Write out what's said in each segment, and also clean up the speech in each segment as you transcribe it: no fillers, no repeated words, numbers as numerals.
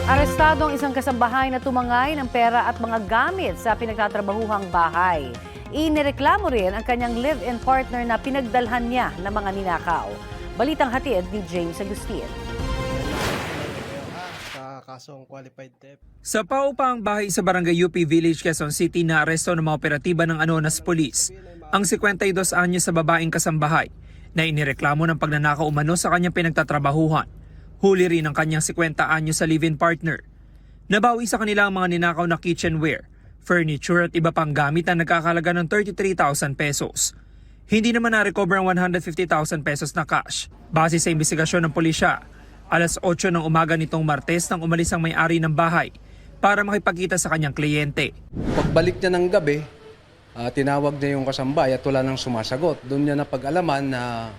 Arestado ang isang kasambahay na tumangay ng pera at mga gamit sa pinagtatrabahuhang bahay. Inireklamo rin ang kanyang live-in partner na pinagdalhan niya ng mga ninakaw. Balitang hatid ni James Agustin. Sa kasong qualified theft. Sa paupang bahay sa Barangay UP Village, Quezon City na aresto ng mga operatiba ng Anonas Police ang 52 anyos sa babaeng kasambahay na inireklamo ng pagnanakaw umano sa kanyang pinagtatrabahuhan. Huli rin ang kanyang 50 anyos sa live-in partner. Nabawi sa kanila ang mga ninakaw na kitchenware, furniture at iba pang gamit na nagkakalaga ng 33,000 pesos. Hindi naman na-recover ang 150,000 pesos na cash. Base sa investigasyon ng pulisya, alas 8 ng umaga nitong Martes nang umalis ang may-ari ng bahay para makipagkita sa kanyang kliyente. Pagbalik niya ng gabi, tinawag niya yung kasambahay at wala nang sumasagot. Doon niya napag-alaman na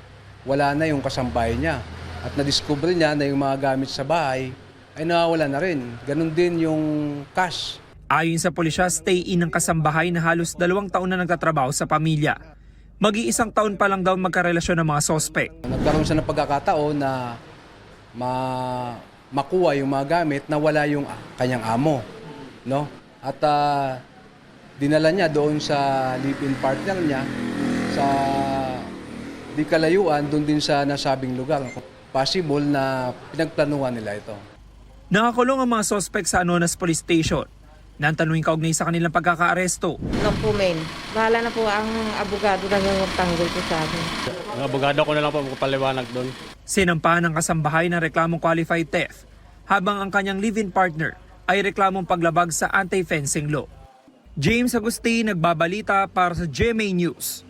wala na yung kasambahay niya. At na-discover niya na yung mga gamit sa bahay ay nawawala na rin. Ganon din yung cash. Ayon sa pulisya, stay-in ng kasambahay na halos 2 taon na nagtatrabaho sa pamilya. Mag-iisang taon pa lang daw magkarelasyon ng mga sospek. Nagkaroon siya ng pagkakataon na makuha yung mga gamit na wala yung kanyang amo. No? At dinala niya doon sa live-in partner niya sa di kalayuan, doon din sa nasabing lugar. Possible na pinagplanuhan nila ito. Nakakulong ang mga sospek sa Anonas Police Station. Nantanungin kaugnay sa kanilang pagkakaaresto. No po, men. Bahala na po ang abogado na yung magtanggol po sa amin. Ang abogado ko na lang po magpaliwanag doon. Sinampahan ng kasambahay ng reklamong qualified theft, habang ang kanyang live-in partner ay reklamong paglabag sa anti-fencing law. James Agustin, nagbabalita para sa GMA News.